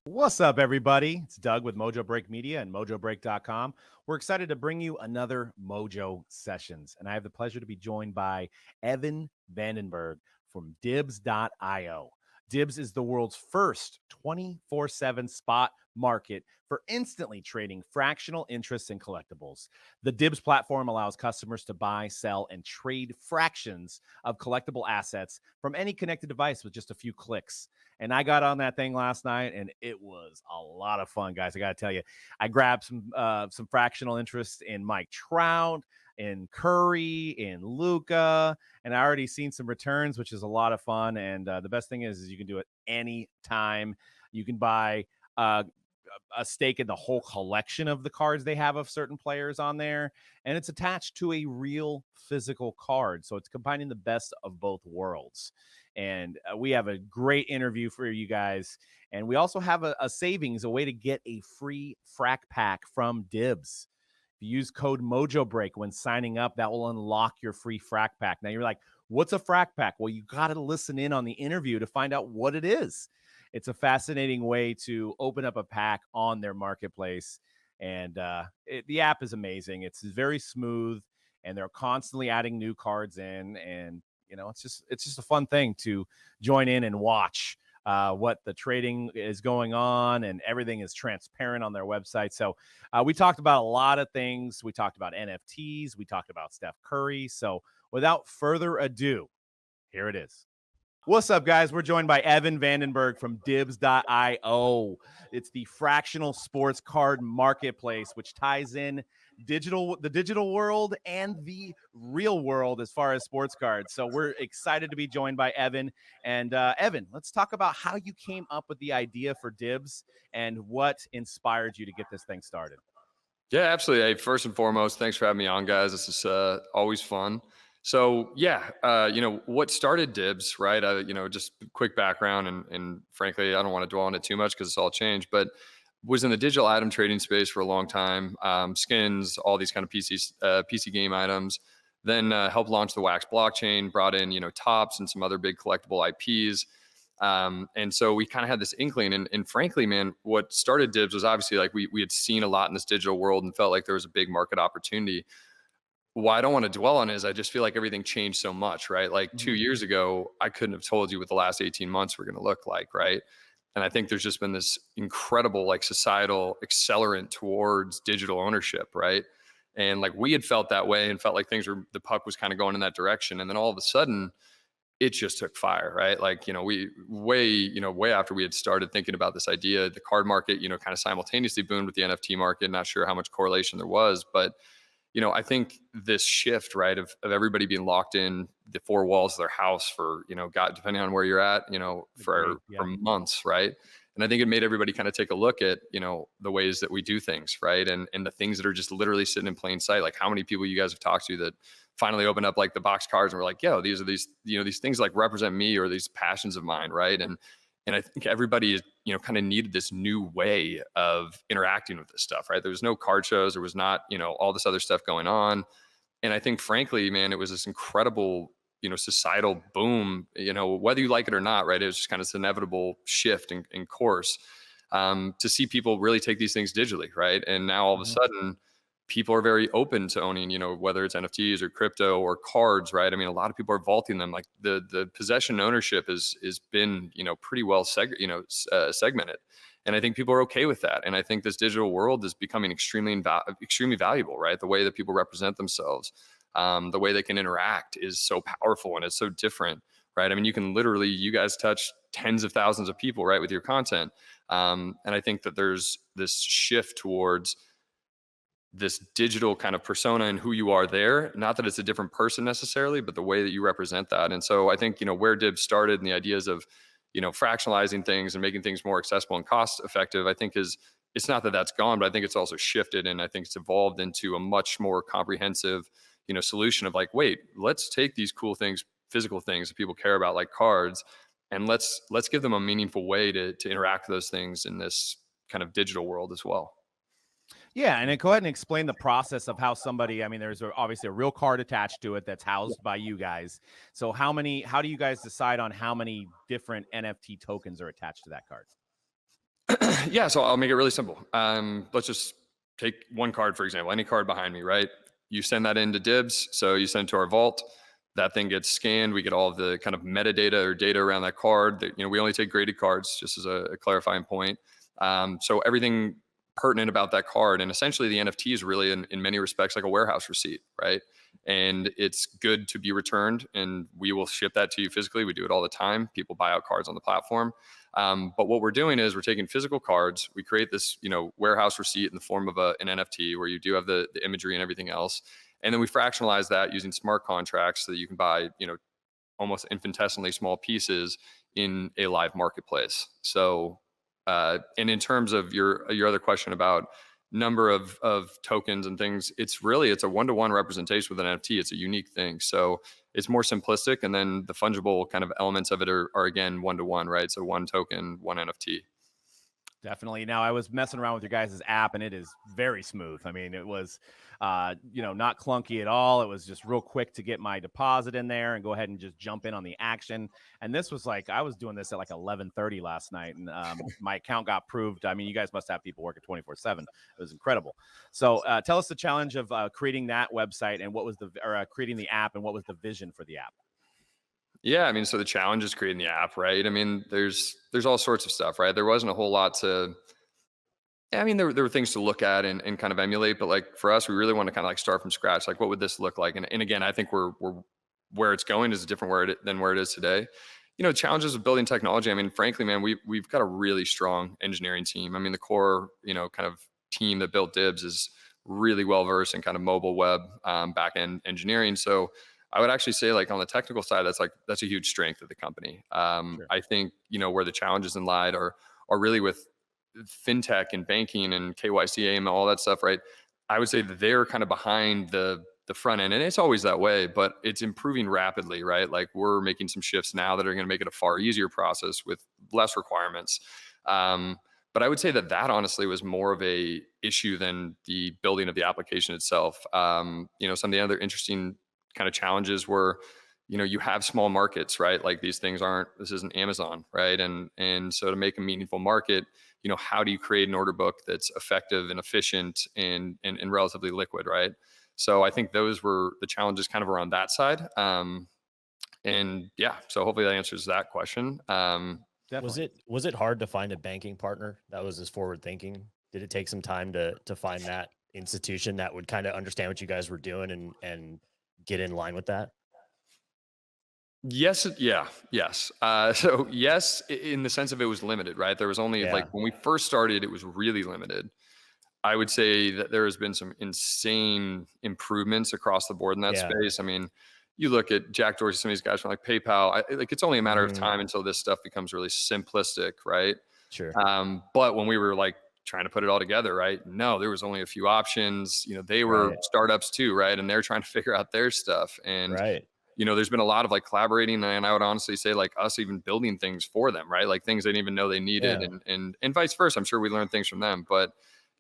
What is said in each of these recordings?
What's up, everybody? It's Doug with Mojobreak Media and Mojobreak.com. We're excited to bring you another Mojo Sessions, and I have the pleasure to be joined by Evan Vandenberg from Dibs.io. Dibs is the world's first 24/7 spot market for instantly trading fractional interests in collectibles. The Dibs platform allows customers to buy, sell, and trade fractions of collectible assets from any connected device with just a few clicks. And I got on that thing last night, and it was a lot of fun, guys. I got to tell you, I grabbed some fractional interest in Mike Trout, in Curry, in Luca, and I already seen some returns, which is a lot of fun. And the best thing is you can do it anytime. You can buy a stake in the whole collection of the cards they have of certain players on there, and it's attached to a real physical card, so it's combining the best of both worlds. And we have a great interview for you guys, and we also have a savings, a way to get a free Frack pack from Dibs. If you use code Mojobreak when signing up, that will unlock your free Frack pack. Now you're like, what's a Frack pack? Well, you got to listen in on the interview to find out what it is. It's a fascinating way to open up a pack on their marketplace. And the app is amazing. It's very smooth, and they're constantly adding new cards in. And, you know, it's just a fun thing to join in and watch what the trading is going on, and everything is transparent on their website. So we talked about a lot of things. We talked about NFTs. We talked about Steph Curry. So without further ado, here it is. What's up, guys? We're joined by Evan Vandenberg from Dibs.io. It's the fractional sports card marketplace, which ties in the digital world and the real world as far as sports cards. So we're excited to be joined by Evan. And Evan, let's talk about how you came up with the idea for Dibs and what inspired you to get this thing started. Yeah, absolutely. Hey, first and foremost, thanks for having me on, guys. This is always fun. So yeah, what started Dibs, right? Just quick background, and frankly, I don't want to dwell on it too much because it's all changed, but was in the digital item trading space for a long time, skins, all these kind of PC game items. Then helped launch the Wax blockchain, brought in, Tops and some other big collectible IPs. And so we kind of had this inkling, and frankly, man, what started Dibs was obviously like we had seen a lot in this digital world and felt like there was a big market opportunity. What I don't want to dwell on is I just feel like everything changed so much, right? Like 2 years ago, I couldn't have told you what the last 18 months were going to look like, right? And I think there's just been this incredible like societal accelerant towards digital ownership, right? And like we had felt that way and felt like the puck was kind of going in that direction. And then all of a sudden, it just took fire, right? Like, way after we had started thinking about this idea, the card market, kind of simultaneously boomed with the NFT market. Not sure how much correlation there was, but I think this shift, right, of everybody being locked in the four walls of their house for, God, depending on where you're at, for months, right? And I think it made everybody kind of take a look at, the ways that we do things, right? And the things that are just literally sitting in plain sight. Like how many people you guys have talked to that finally opened up like the box cards and were like, yo, these are these things like represent me or these passions of mine, right? And I think everybody is, kind of needed this new way of interacting with this stuff, right? There was no card shows. There was not, all this other stuff going on. And I think, frankly, man, it was this incredible, societal boom, whether you like it or not, right? It was just kind of this inevitable shift in course to see people really take these things digitally, right? And now all of a sudden, people are very open to owning, whether it's NFTs or crypto or cards, right? I mean, a lot of people are vaulting them. Like the possession ownership is been, pretty well segmented. And I think people are okay with that. And I think this digital world is becoming extremely valuable, right? The way that people represent themselves, the way they can interact is so powerful and it's so different, right? I mean, you guys touch tens of thousands of people, right, with your content. And I think that there's this shift towards this digital kind of persona and who you are there. Not that it's a different person necessarily, but the way that you represent that. And so I think, where Dibs started and the ideas of, fractionalizing things and making things more accessible and cost effective, I think it's not that that's gone, but I think it's also shifted. And I think it's evolved into a much more comprehensive, solution of like, wait, let's take these cool things, physical things that people care about, like cards, and let's give them a meaningful way to interact with those things in this kind of digital world as well. Yeah, and then go ahead and explain the process of how somebody, I mean, there's obviously a real card attached to it that's housed by you guys. So how do you guys decide on how many different NFT tokens are attached to that card? Yeah, so I'll make it really simple. Let's just take one card, for example, any card behind me, right? You send that into Dibs. So you send it to our vault. That thing gets scanned. We get all of the kind of metadata or data around that card. That, we only take graded cards, just as a clarifying point. So everything pertinent about that card, and essentially the NFT is really in many respects like a warehouse receipt, right? And it's good to be returned, and we will ship that to you physically. We do it all the time. People buy out cards on the platform. But what we're doing is we're taking physical cards. We create this, warehouse receipt in the form of an NFT where you do have the imagery and everything else. And then we fractionalize that using smart contracts so that you can buy, almost infinitesimally small pieces in a live marketplace. So, and in terms of your other question about number of tokens and things, it's a one-to-one representation with an NFT. It's a unique thing. So it's more simplistic. And then the fungible kind of elements of it are again, one-to-one, right? So one token, one NFT. Definitely. Now, I was messing around with your guys' app, and it is very smooth. I mean, it was, not clunky at all. It was just real quick to get my deposit in there and go ahead and just jump in on the action. And this was like, I was doing this at like 11:30 last night, and my account got approved. I mean, you guys must have people working 24/7. It was incredible. So tell us the challenge of creating that website and creating the app, and what was the vision for the app? Yeah, I mean, so the challenge is creating the app, right? I mean, there's all sorts of stuff, right? There wasn't a whole lot to. Yeah, I mean, there were things to look at and kind of emulate, but like for us, we really want to kind of like start from scratch. Like, what would this look like? And again, I think we're where it's going is different than where it is today. Challenges of building technology. I mean, frankly, man, we've got a really strong engineering team. I mean, the core, kind of team that built Dibs is really well versed in kind of mobile web back end engineering. So I would actually say, like on the technical side, that's a huge strength of the company. Sure. I think where the challenges in lied are really with fintech and banking and KYC, and all that stuff, right? I would say that they're kind of behind the front end, and it's always that way, but it's improving rapidly, right? Like we're making some shifts now that are going to make it a far easier process with less requirements. But I would say that honestly was more of a issue than the building of the application itself. Some of the other interesting kind of challenges were, you have small markets, right? Like this isn't Amazon, right? And so to make a meaningful market, how do you create an order book that's effective and efficient and relatively liquid, right? So I think those were the challenges kind of around that side. And yeah, so hopefully that answers that question. Definitely. Was it hard to find a banking partner that was as forward thinking? Did it take some time to find that institution that would kind of understand what you guys were doing and get in line with that? Yes. Yeah. Yes. So yes, in the sense of it was limited, right? There was only like when we first started, it was really limited. I would say that there has been some insane improvements across the board in that space. I mean, you look at Jack Dorsey, some of these guys from like PayPal, it's only a matter of time until this stuff becomes really simplistic, right? Sure. But when we were like trying to put it all together, right? No, there was only a few options. They were startups too, right? And they're trying to figure out their stuff. And there's been a lot of like collaborating, and I would honestly say like us even building things for them, right? Like things they didn't even know they needed, and vice versa. I'm sure we learned things from them, but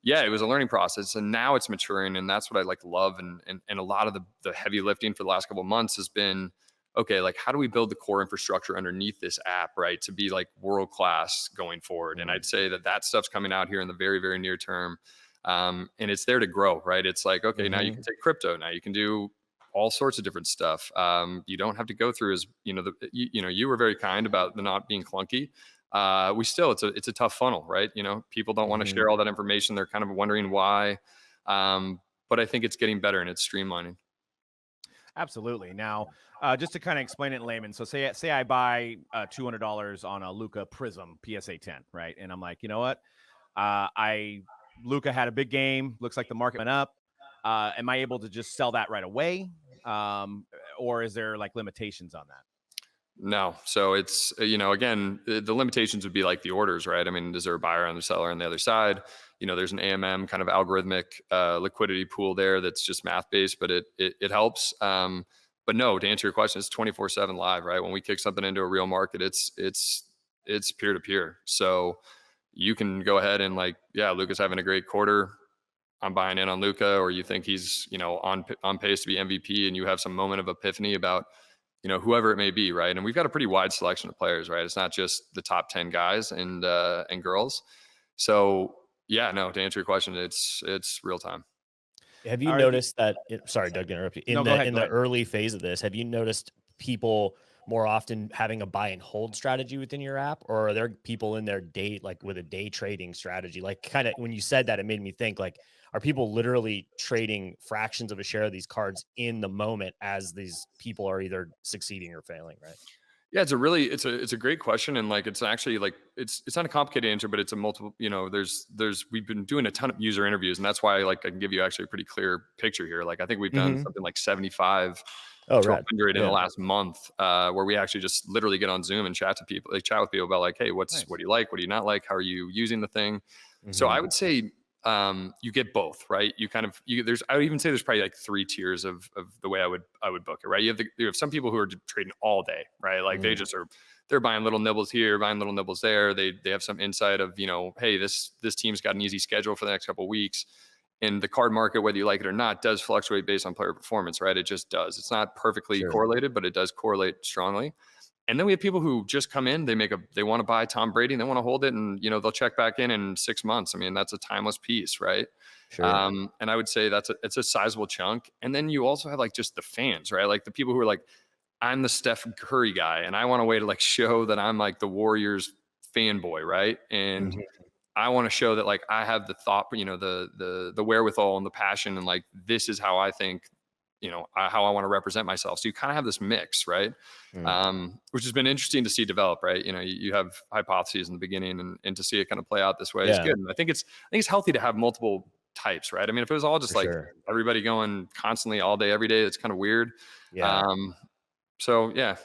yeah, it was a learning process, and now it's maturing, and that's what I like love. And a lot of the heavy lifting for the last couple of months has been, okay, like how do we build the core infrastructure underneath this app, right, to be like world class going forward? And I'd say that stuff's coming out here in the very, very near term, and it's there to grow, right? It's like, okay, now you can take crypto, now you can do all sorts of different stuff. You don't have to go through as you were very kind about the not being clunky. It's a tough funnel, right? People don't want to share all that information. They're kind of wondering why. But I think it's getting better and it's streamlining. Absolutely. Now, just to kind of explain it in layman. So say I buy $200 on a Luca Prism PSA 10, right? And I'm like, you know what? Luca had a big game. Looks like the market went up. Am I able to just sell that right away? Or is there like limitations on that? No. So it's, again, the limitations would be like the orders, right? I mean, is there a buyer and a seller on the other side? There's an AMM kind of algorithmic liquidity pool there that's just math based, but it helps. But no, to answer your question, it's 24/7 live, right? When we kick something into a real market, it's peer to peer. So you can go ahead and like, yeah, Luca's having a great quarter. I'm buying in on Luca, or you think he's, on pace to be MVP, and you have some moment of epiphany about, whoever it may be, right? And we've got a pretty wide selection of players, right? It's not just the top 10 guys and girls. So yeah, no, to answer your question, it's real time. Have you All right. noticed that sorry, Doug, to interrupt you. No, In go ahead. the early phase of this, have you noticed people more often having a buy and hold strategy within your app, or are there people in their day, like with a day trading strategy? Like, kind of when you said that, it made me think, like, are people literally trading fractions of a share of these cards in the moment as these people are either succeeding or failing, right? Yeah, it's a great question, and like it's actually like it's not a complicated answer, but it's a multiple. There's we've been doing a ton of user interviews, and that's why like I can give you actually a pretty clear picture here. Like I think we've done something like 75 Oh, to rad. 100 in the Yeah. last month, where we actually just literally get on Zoom and chat with people about like, hey, what Nice. do you like, what do you not like, how are you using the thing? So I Mhm. would say you get both, right? I would even say there's probably like 3 tiers of the way I would book it, right? You have some people who are trading all day, right? Like they just they're buying little nibbles here, buying little nibbles there. They have some insight of, hey, this team's got an easy schedule for the next couple of weeks. And the card market, whether you like it or not, does fluctuate based on player performance, right? It just does. It's not perfectly Sure. correlated, but it does correlate strongly. And then we have people who just come in, they want to buy Tom Brady and they want to hold it, and they'll check back in 6 months. I mean, that's a timeless piece, right? Sure. And I would say it's a sizable chunk. And then you also have like just the fans, right? Like the people who are like, I'm the Steph Curry guy, and I want a way to like show that I'm like the Warriors fanboy, right? And Mhm. I want to show that like I have the thought, the wherewithal and the passion, and like this is how I think, how I want to represent myself. So you kind of have this mix, right? Which has been interesting to see develop, right? You have hypotheses in the beginning, and to see it kind of play out this way is Yeah, good. And I think it's healthy to have multiple types, right? I mean, if it was all just for like sure. everybody going constantly all day, every day, it's kind of weird. Yeah. Um, so yeah,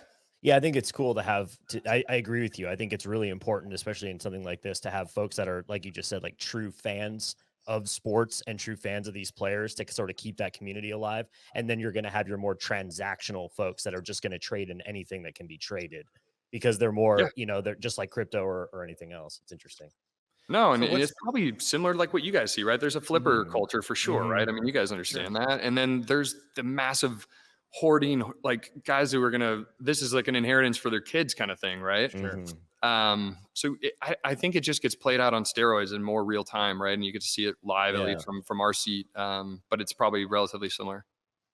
Yeah, I think it's cool to have I agree with you. I think it's really important, especially in something like this, to have folks that are, like you just said, like true fans of sports and true fans of these players to sort of keep that community alive. And then you're going to have your more transactional folks that are just going to trade in anything that can be traded because they're yeah. more, they're just like crypto or anything else. It's interesting. No, and So it's what's probably similar to like what you guys see, right? There's a flipper Mhm. culture for sure, right? Mhm. I mean, you guys Sure. understand that. And then there's the massive hoarding, like guys who are this is like an inheritance for their kids kind of thing, right? Sure. Mhm. I think it just gets played out on steroids in more real time, right? And you get to see it live, at Yeah, least from our seat. But it's probably relatively similar.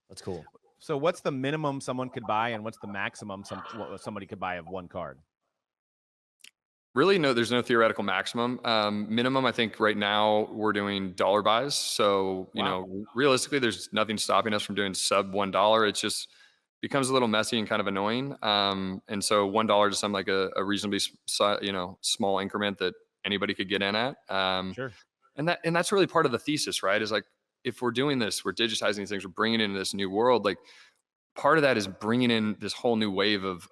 that's cool. So what's the minimum someone could buy, and what's the maximum somebody could buy of one card? Really, no, there's no theoretical maximum. Minimum, I think right now we're doing dollar buys. So, Wow. realistically, there's nothing stopping us from doing sub $1. It just becomes a little messy and kind of annoying. And so $1 just sounds like a reasonably, small increment that anybody could get in at. Sure. And that's really part of the thesis, right? Is like, if we're doing this, we're digitizing these things, we're bringing it into this new world. Like, part of that is bringing in this whole new wave of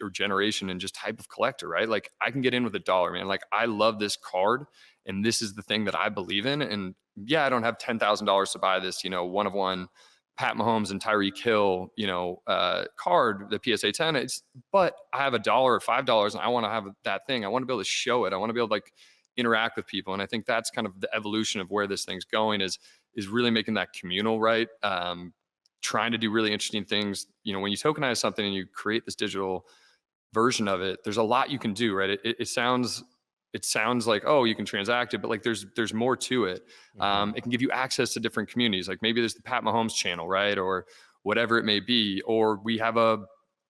or generation and just type of collector, right? Like I can get in with $1, man. Like I love this card, and this is the thing that I believe in. And yeah, I don't have $10,000 to buy this, one of one Pat Mahomes and Tyreek Hill, card, the PSA 10. But I have $1 or $5, and I want to have that thing. I want to be able to show it. I want to be able to like interact with people. And I think that's kind of the evolution of where this thing's going is really making that communal, right? Trying to do really interesting things. When you tokenize something and you create this digital version of it, there's a lot you can do, right? It sounds like, oh, you can transact it, but like there's more to it. Mhm. It can give you access to different communities. Like maybe there's the Pat Mahomes channel, right? Or whatever it may be. Or we have a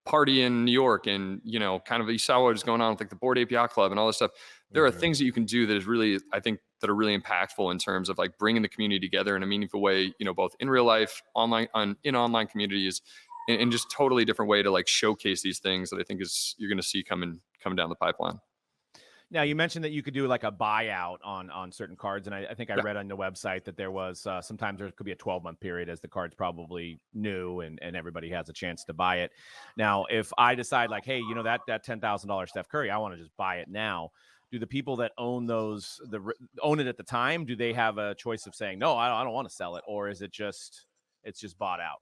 party in New York, and kind of you saw what was going on with like the Board API Club and all this stuff. There are Mhm. things that you can do that is really, I think, that are really impactful in terms of like bringing the community together in a meaningful way, both in real life, online, in online communities, and just totally different way to like showcase these things that I think you're going to see coming down the pipeline. Now you mentioned that you could do like a buyout on certain cards, and I think I Yeah. read on the website that there was sometimes there could be a 12-month period as the card's probably new and everybody has a chance to buy it. Now, if I decide like, hey, that $10,000 Steph Curry, I want to just buy it now. Do the people that own own it at the time? Do they have a choice of saying no, I don't want to sell it, or is it's just bought out?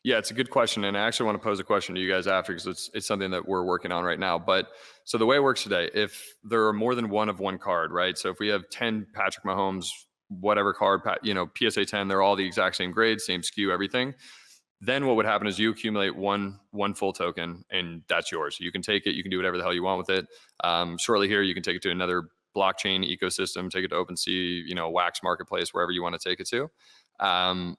Yeah, it's a good question, and I actually want to pose a question to you guys after because it's something that we're working on right now. But so the way it works today, if there are more than one of one card, right? So if we have 10 Patrick Mahomes, whatever card, PSA 10, they're all the exact same grade, same SKU, everything. Then what would happen is you accumulate one full token, and that's yours. You can take it, you can do whatever the hell you want with it. Shortly here, you can take it to another blockchain ecosystem, take it to OpenSea, you know, Wax marketplace, wherever you want to take it to.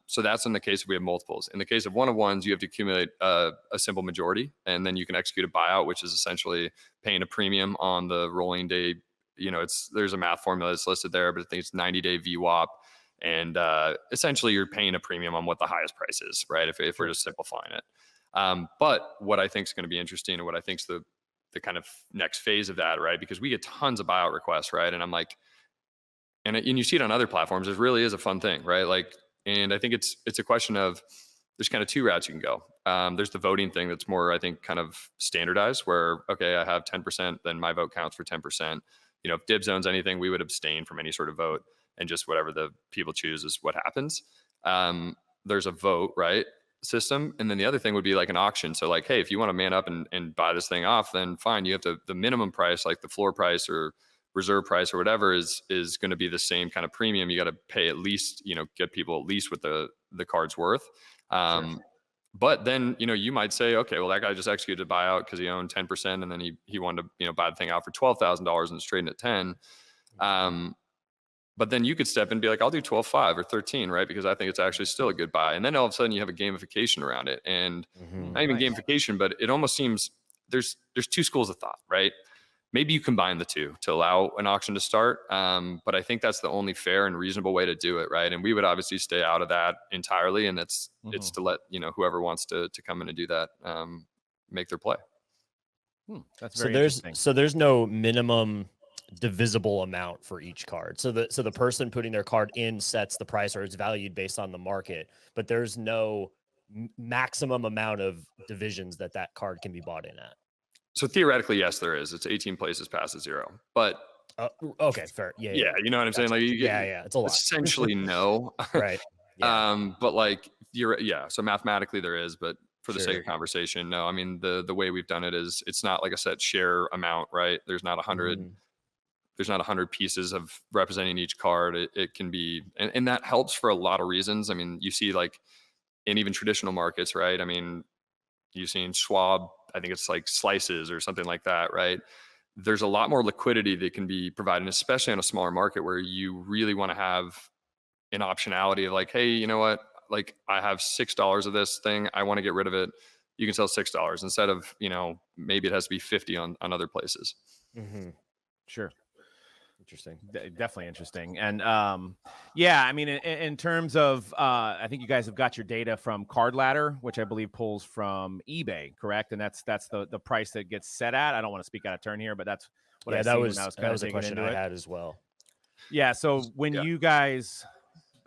So that's in the case if we have multiples. In the case of one-of-ones, you have to accumulate a simple majority, and then you can execute a buyout, which is essentially paying a premium on the rolling day. You know, there's a math formula that's listed there, but I think it's 90-day VWAP. And essentially you're paying a premium on what the highest price is, right? If we're just simplifying it. But what I think is going to be interesting, and what I think is the kind of next phase of that, right? Because we get tons of buyout requests, right? And I'm like, and you see it on other platforms, it really is a fun thing, right? Like, and I think it's a question of, there's kind of two routes you can go. There's the voting thing that's more, I think, kind of standardized, where, okay, I have 10%, then my vote counts for 10%. You know, if Dibs owns anything, we would abstain from any sort of vote, and just whatever the people choose is what happens. There's a vote, right, system. And then the other thing would be like an auction. So like, hey, if you want to man up and buy this thing off, then fine. You have to, the minimum price, like the floor price or reserve price or whatever, is going to be the same kind of premium. You got to pay at least, you know, get people at least what the card's worth. Sure. But then, you know, you might say, okay, well, that guy just executed a buyout because he owned 10%, and then he wanted to, you know, buy the thing out for $12,000 and it's trading at 10. But then you could step in and be like, I'll do 12.5 or 13, right? Because I think it's actually still a good buy. And then all of a sudden you have a gamification around it, and not even gamification, but it almost seems there's two schools of thought, right? Maybe you combine the two to allow an auction to start. But I think that's the only fair and reasonable way to do it, right? And we would obviously stay out of that entirely. And it's to let, you know, whoever wants to come in and do that, make their play. That's very interesting. So there's no minimum divisible amount for each card. So the person putting their card in sets the price, or it's valued based on the market, but there's no maximum amount of divisions that card can be bought in at. So theoretically, yes, there is. It's 18 places past the zero, but okay, fair. Yeah, you know what I'm saying? Like, it's a lot. Essentially, no. Right. Yeah. But like, so mathematically there is, but for the sake of conversation, no. I mean, the way we've done it is, it's not like a set share amount, right? There's not 100. There's not 100 pieces of representing each card. It can be, and that helps for a lot of reasons. I mean, you see, like, in even traditional markets, right? I mean, you've seen Schwab, I think it's like slices or something like that, right? There's a lot more liquidity that can be provided, especially on a smaller market where you really want to have an optionality of like, hey, you know what? Like, I have $6 of this thing. I want to get rid of it. You can sell $6 instead of, you know, maybe it has to be 50 on other places. Sure. Interesting. Definitely interesting. And yeah, I mean, in terms of, I think you guys have got your data from Card Ladder, which I believe pulls from eBay, correct? And that's the price that gets set at. I don't want to speak out of turn here, but that's what I that was a question I had as well. Yeah. So when you guys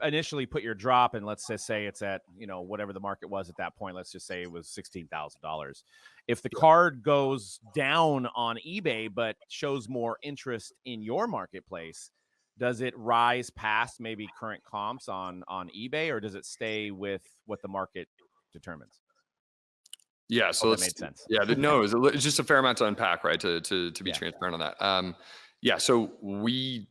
initially put your drop, and let's just say it's at, you know, whatever the market was at that point, let's just say it was $16,000. If the card goes down on eBay but shows more interest in your marketplace, does it rise past maybe current comps on eBay, or does it stay with what the market determines? Yeah, so that made sense. Yeah, no, it's just a fair amount to unpack, right? To be transparent on that. Yeah, so we,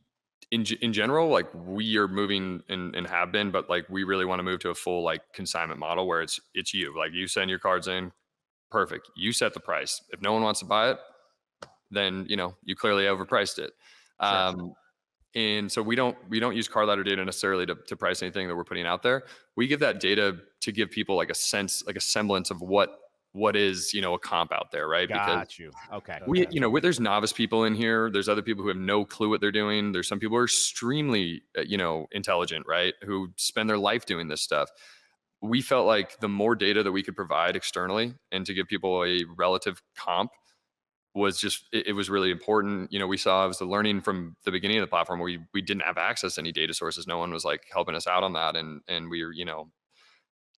in general, like, we are moving and have been, but like, we really want to move to a full like consignment model where it's you, like, you send your cards in, perfect, you set the price. If no one wants to buy it, then, you know, you clearly overpriced it. And so we don't use Card Ladder data necessarily to price anything that we're putting out there. We give that data to give people like a sense, like a semblance of what is, you know, a comp out there, right? Got you. Okay. We, you know, there's novice people in here. There's other people who have no clue what they're doing. There's some people who are extremely, you know, intelligent, right? Who spend their life doing this stuff. We felt like the more data that we could provide externally and to give people a relative comp was just, it was really important. You know, we saw, it was the learning from the beginning of the platform where we didn't have access to any data sources. No one was like helping us out on that. And we were, you know,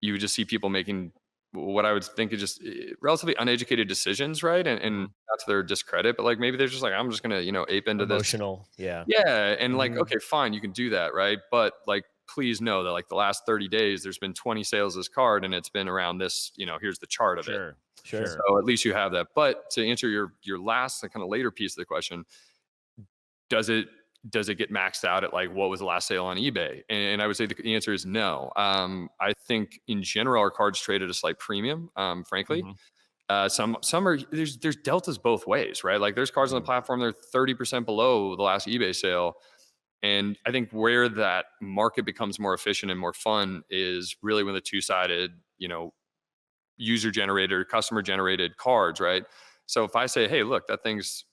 you would just see people making what I would think is just relatively uneducated decisions, right? And not to their discredit, but like, maybe they're just like, I'm just gonna, you know, ape into emotional, this. Yeah. And like, okay, fine, you can do that, right? But like, please know that like the last 30 days, there's been 20 sales of this card, and it's been around this, you know, here's the chart of it. Sure. So at least you have that. But to answer your last kind of later piece of the question, does it get maxed out at like what was the last sale on eBay? And I would say the answer is no. I think in general our cards trade at a slight premium, frankly. Some are there's deltas both ways, right? Like there's cards on the platform they're 30% below the last eBay sale, and I think where that market becomes more efficient and more fun is really when the two-sided, user generated or customer generated cards, right? So if I say, hey, look, that thing's,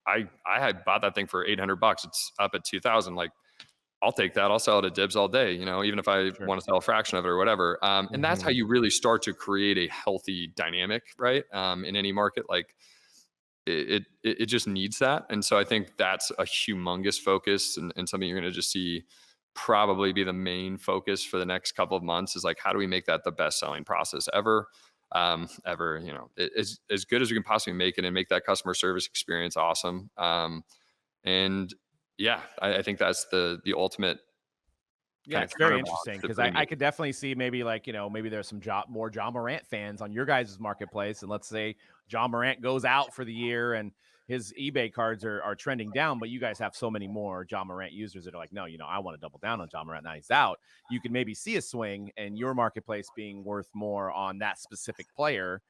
I had bought that thing for $800, it's up at 2,000, like I'll take that. I'll sell it at Dibs all day, even if I Sure. want to sell a fraction of it or whatever. And that's how you really start to create a healthy dynamic, right? In any market, like it just needs that. And so I think that's a humongous focus and something you're going to just see probably be the main focus for the next couple of months is like, how do we make that the best selling process ever? As good as we can possibly make it and make that customer service experience awesome. And yeah, I think that's the ultimate. Yeah, it's very interesting because I could definitely see maybe like, maybe there's some more John Morant fans on your guys' marketplace. And let's say John Morant goes out for the year and his eBay cards are trending down, but you guys have so many more John Morant users that are like, no, I want to double down on John Morant. Now he's out. You can maybe see a swing and your marketplace being worth more on that specific player,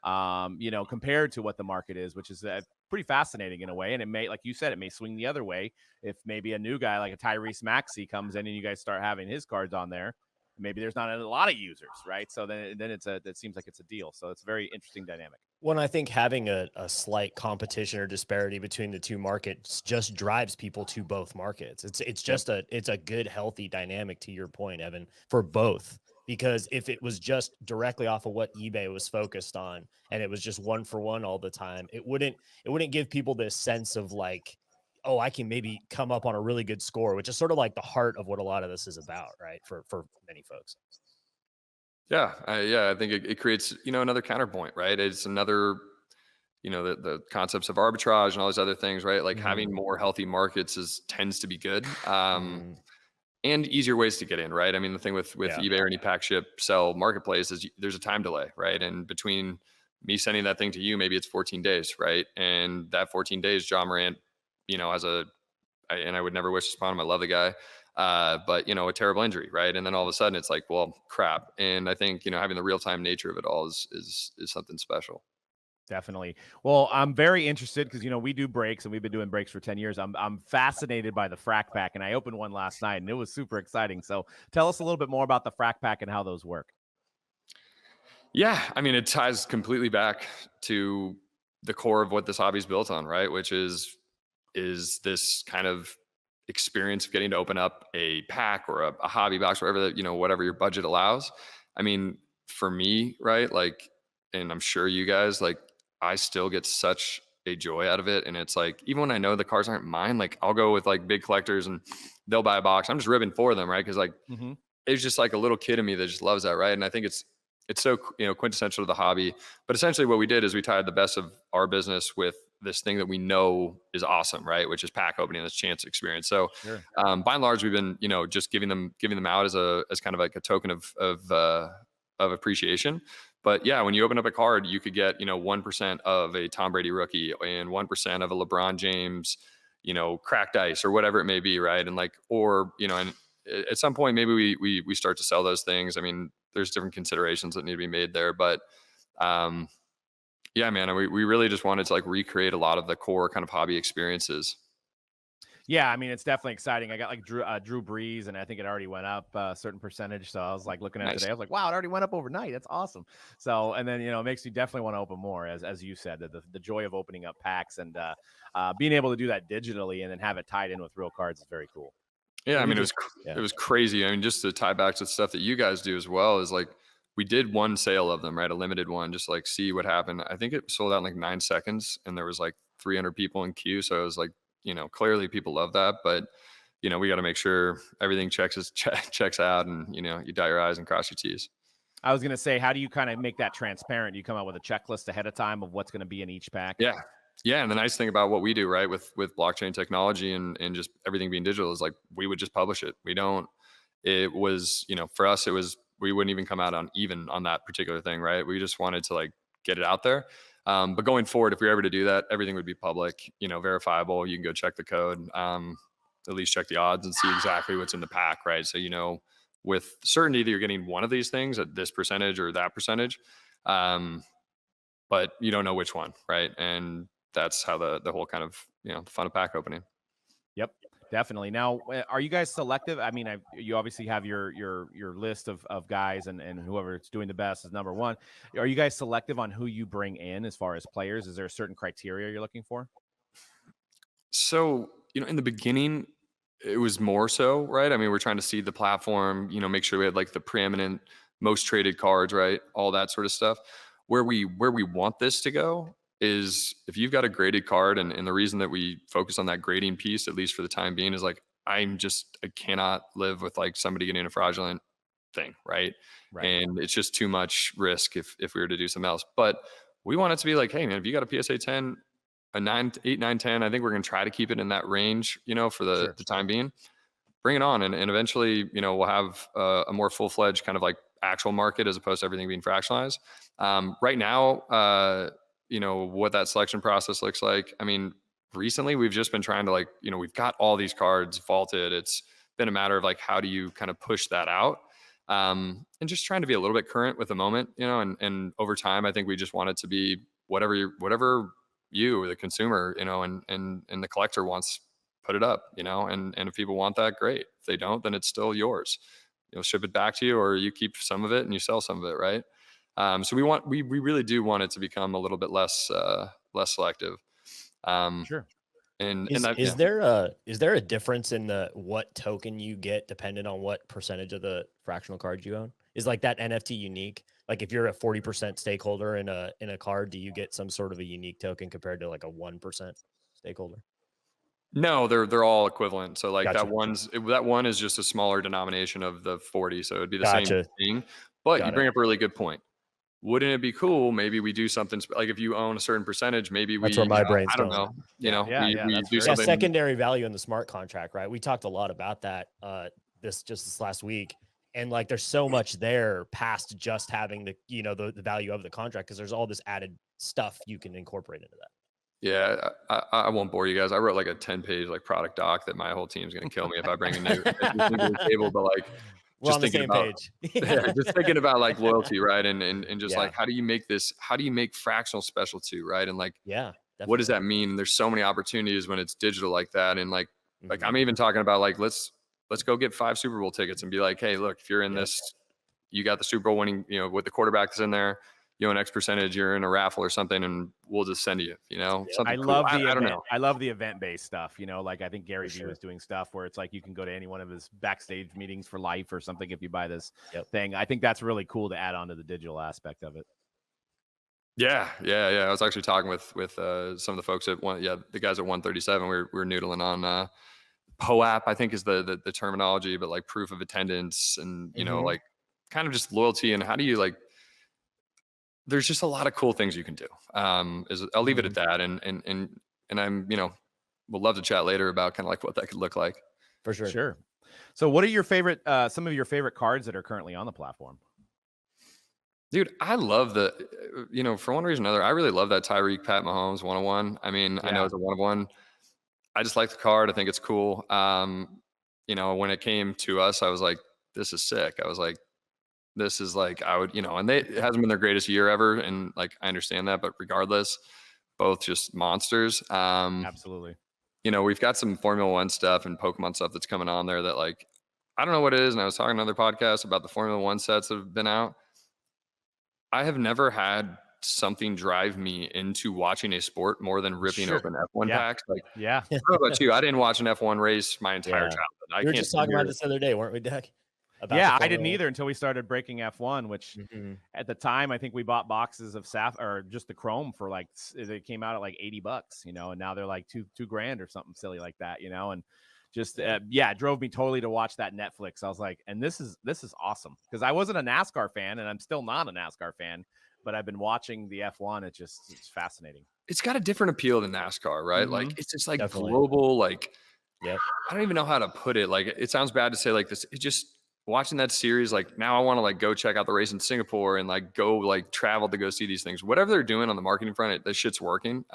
compared to what the market is, which is pretty fascinating in a way. And it may, like you said, it may swing the other way. If maybe a new guy like a Tyrese Maxey comes in and you guys start having his cards on there, maybe there's not a lot of users, right? So then it seems like it's a deal. So it's a very interesting dynamic. When I think having a slight competition or disparity between the two markets just drives people to both markets. It's just it's a good, healthy dynamic, to your point, Evan, for both. Because if it was just directly off of what eBay was focused on and it was just one for one all the time, it wouldn't give people this sense of like, oh, I can maybe come up on a really good score, which is sort of like the heart of what a lot of this is about, right? For many folks. Yeah. I think it creates, another counterpoint, right? It's another, the concepts of arbitrage and all these other things, right? Like having more healthy markets tends to be good. And easier ways to get in, right? I mean, the thing with eBay or any pack ship sell marketplace is there's a time delay, right? And between me sending that thing to you, maybe it's 14 days, right? And that 14 days, John Morant, has and I would never wish this upon him. I love the guy. But a terrible injury, right? And then all of a sudden it's like, well, crap. And I think, having the real-time nature of it all is something special. Definitely. Well, I'm very interested because, we do breaks and we've been doing breaks for 10 years. I'm fascinated by the Frack pack, and I opened one last night and it was super exciting. So tell us a little bit more about the Frack pack and how those work. Yeah. I mean, it ties completely back to the core of what this hobby is built on, right? Which is this kind of experience of getting to open up a pack or a hobby box, whatever whatever your budget allows. I mean, for me, right? Like, and I'm sure you guys, like, I still get such a joy out of it. And it's like, even when I know the cards aren't mine, like I'll go with like big collectors and they'll buy a box. I'm just ribbing for them, right? Because like it's just like a little kid in me that just loves that, right? And I think it's so quintessential to the hobby. But essentially what we did is we tied the best of our business with this thing that we know is awesome, right? Which is pack opening, this chance experience. So by and large, we've been, just giving them out as kind of like a token of appreciation. But yeah, when you open up a card, you could get, 1% of a Tom Brady rookie and 1% of a LeBron James, cracked ice or whatever it may be. Right. And like, or, and at some point, maybe we start to sell those things. I mean, there's different considerations that need to be made there, but, yeah, man, we really just wanted to like recreate a lot of the core kind of hobby experiences. Yeah, I mean, it's definitely exciting. I got like Drew Brees, and I think it already went up a certain percentage. So I was like looking at it today. I was like, wow, it already went up overnight. That's awesome. So, and then, it makes you definitely want to open more, as you said, the joy of opening up packs and being able to do that digitally and then have it tied in with real cards is very cool. Yeah, I mean, it was crazy. I mean, just to tie back to the stuff that you guys do as well is like, we did one sale of them, right? A limited one, just like see what happened. I think it sold out in like 9 seconds and there was like 300 people in queue. So it was like, clearly people love that, but we got to make sure everything checks out and, you dot your I's and cross your T's. I was going to say, how do you kind of make that transparent? Do you come out with a checklist ahead of time of what's going to be in each pack? Yeah. Yeah. And the nice thing about what we do, right, with blockchain technology and just everything being digital is like, we would just publish it. It was, for us, we wouldn't even come out on that particular thing, right? We just wanted to like get it out there. But going forward, if we were ever to do that, everything would be public, verifiable. You can go check the code, at least check the odds and see exactly what's in the pack, right? So, with certainty that you're getting one of these things at this percentage or that percentage. but you don't know which one, right? And that's how the whole kind of, the fun of pack opening. Yep, definitely. Now, are you guys selective? I mean, you obviously have your list of guys, and whoever's doing the best is number one. Are you guys selective on who you bring in as far as players? Is there a certain criteria you're looking for? So, in the beginning, it was more so, right? I mean, we're trying to seed the platform, make sure we had like the preeminent, most traded cards, right? All that sort of stuff. Where we want this to go is if you've got a graded card, and the reason that we focus on that grading piece, at least for the time being, is like I cannot live with like somebody getting a fraudulent thing, right? Right. And it's just too much risk if we were to do something else. But we want it to be like, hey man, if you got a PSA 10, a 9, 8, 9, 10, I think we're going to try to keep it in that range, for the time being. Bring it on, and eventually, we'll have a more full-fledged kind of like actual market as opposed to everything being fractionalized. Right now, what that selection process looks like. I mean, recently we've just been trying to like, we've got all these cards vaulted. It's been a matter of like, how do you kind of push that out? And just trying to be a little bit current with the moment, and over time, I think we just want it to be whatever you, the consumer, and the collector wants, put it up, and if people want that, great. If they don't, then it's still yours. Ship it back to you, or you keep some of it and you sell some of it, right? So we really do want it to become a little bit less selective. Sure. And is there a difference in what token you get dependent on what percentage of the fractional cards you own? Is like that NFT unique? Like if you're a 40% stakeholder in a card, do you get some sort of a unique token compared to like a 1% stakeholder? No, they're all equivalent. So like Gotcha. that one is just a smaller denomination of the 40. So it'd be the same thing. But you bring up a really good point. Wouldn't it be cool? Maybe we do something like if you own a certain percentage, maybe that's where my brain's I don't going. know. We do something. Secondary value in the smart contract, right? We talked a lot about that this last week. And like there's so much there past just having the value of the contract, because there's all this added stuff you can incorporate into that. Yeah, I won't bore you guys. I wrote like a 10-page like product doc that my whole team's gonna kill me if I bring a new table, but like we're on the same page. Just thinking about like loyalty, right? And just like how do you make fractional special too, right? And like definitely. What does that mean? There's so many opportunities when it's digital like that. And like I'm even talking about like let's go get 5 Super Bowl tickets and be like, hey, look, if you're in this, you got the Super Bowl winning, with the quarterback that's in there, an X percentage, you're in a raffle or something, and we'll just send you, something I cool. love the I don't event. know. I love the event-based stuff, like I think Gary Vee was doing stuff where it's like you can go to any one of his backstage meetings for life or something if you buy this thing. I think that's really cool to add on to the digital aspect of it. Yeah. I was actually talking with some of the folks at the guys at 137. We're noodling on POAP, I think is the terminology, but like proof of attendance and like kind of just loyalty, and how do you like, there's just a lot of cool things you can do. I'll leave it at that. And I'm, we'll love to chat later about kind of like what that could look like. For sure. Sure. So what are your favorite, some of your favorite cards that are currently on the platform? Dude, I love for one reason or another, I really love that Tyreek Pat Mahomes 101. I mean, I know it's a 1-of-1. I just like the card. I think it's cool. When it came to us, I was like, this is sick. I was like, this is like, I would, and it hasn't been their greatest year ever. And like, I understand that, but regardless, both just monsters. Absolutely. We've got some Formula One stuff and Pokemon stuff that's coming on there that like, I don't know what it is. And I was talking to another podcast about the Formula One sets that have been out. I have never had something drive me into watching a sport more than ripping open F1 packs. Like, I don't know about you. I didn't watch an F1 race my entire childhood. We were just talking about this the other day, weren't we, Doug? I didn't either until we started breaking F1, which at the time I think we bought boxes of or just the Chrome for like, they came out at like $80, and now they're like $2,000 or something silly like that, and just it drove me totally to watch that Netflix. I was like, and this is awesome, because I wasn't a NASCAR fan, and I'm still not a NASCAR fan, but I've been watching the F1. It's fascinating. It's got a different appeal than NASCAR, right? Like it's just like global, like I don't even know how to put it. Like it sounds bad to say like this. It just watching that series, like now I want to like go check out the race in Singapore and like go like travel to go see these things. Whatever they're doing on the marketing front, this shit's working.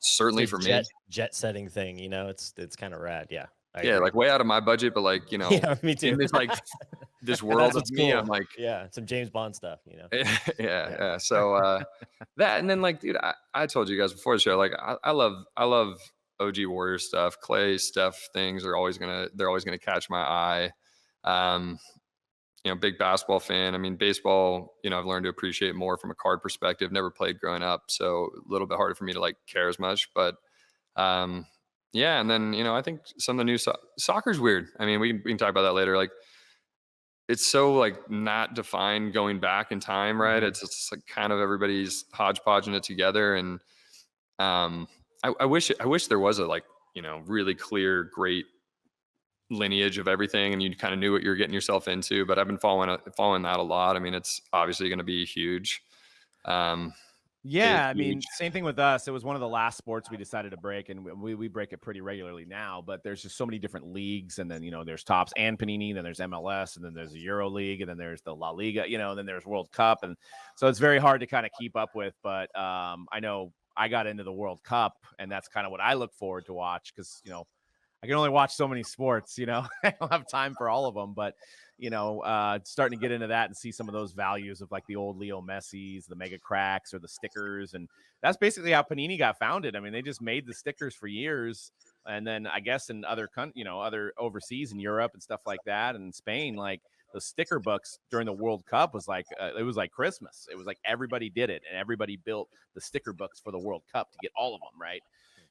Certainly for me. Jet setting thing, it's kind of rad. Yeah. Like way out of my budget, but like, yeah, me too. It's like this world of That's me. cool. I'm like, yeah, some James Bond stuff, you know. yeah. So that, and then like, dude, I told you guys before the show, like I love OG Warrior stuff. Clay, Steph things are always gonna catch my eye. Big basketball fan. I mean, baseball, I've learned to appreciate more from a card perspective. Never played growing up, so a little bit harder for me to like care as much. But yeah, and then I think some of the new soccer's weird. I mean, we can talk about that later. Like, it's so like not defined going back in time, right? Mhm. It's just like kind of everybody's hodgepodging it together, and I wish there was a like really clear, great lineage of everything, and you kind of knew what you're getting yourself into. But I've been following that a lot. I mean, it's obviously going to be huge. Yeah, I mean, huge. same thing with us. It was one of the last sports we decided to break, and we break it pretty regularly now. But there's just so many different leagues, and then there's Tops and Panini, then there's MLS, and then there's the Euro League, and then there's the La Liga, and then there's World Cup, and so it's very hard to kind of keep up with. But I know I got into the World Cup, and that's kind of what I look forward to watch because I can only watch so many sports. I don't have time for all of them, but starting to get into that and see some of those values of like the old Leo Messi's, the mega cracks or the stickers. And that's basically how Panini got founded. I mean, they just made the stickers for years. And then I guess in other other overseas in Europe and stuff like that, and Spain, like the sticker books during the World Cup was like, it was like Christmas. It was like everybody did it, and everybody built the sticker books for the World Cup to get all of them. Right.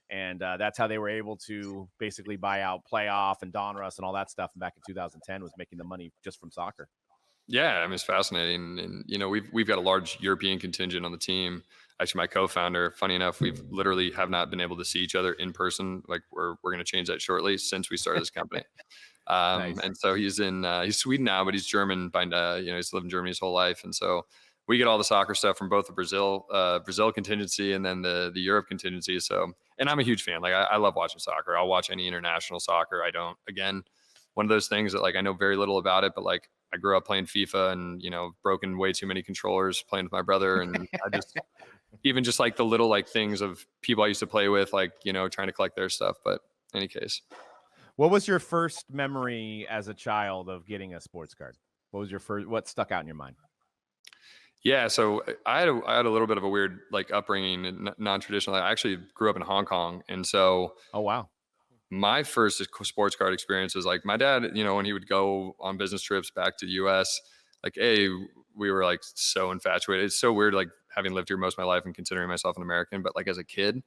And that's how they were able to basically buy out Playoff and Donruss and all that stuff. And back in 2010 was making the money just from soccer. Yeah, I mean, it's fascinating. And, we've got a large European contingent on the team. Actually, my co-founder, funny enough, we've literally have not been able to see each other in person. Like we're going to change that shortly since we started this company. Nice. And so he's Sweden now, but he's German by, he's lived in Germany his whole life. And so we get all the soccer stuff from both the Brazil contingency and then the Europe contingency. So, and I'm a huge fan. Like I love watching soccer. I'll watch any international soccer. Again, one of those things that like I know very little about it, but like I grew up playing FIFA and broken way too many controllers playing with my brother, and I just even just like the little like things of people I used to play with, like trying to collect their stuff. But in any case, what was your first memory as a child of getting a sports card? What stuck out in your mind? Yeah, so I had a little bit of a weird like upbringing and non-traditional. I actually grew up in Hong Kong, and so oh wow, my first sports card experience was like my dad. When he would go on business trips back to the U.S., like we were like so infatuated. It's so weird, like having lived here most of my life and considering myself an American, but like as a kid,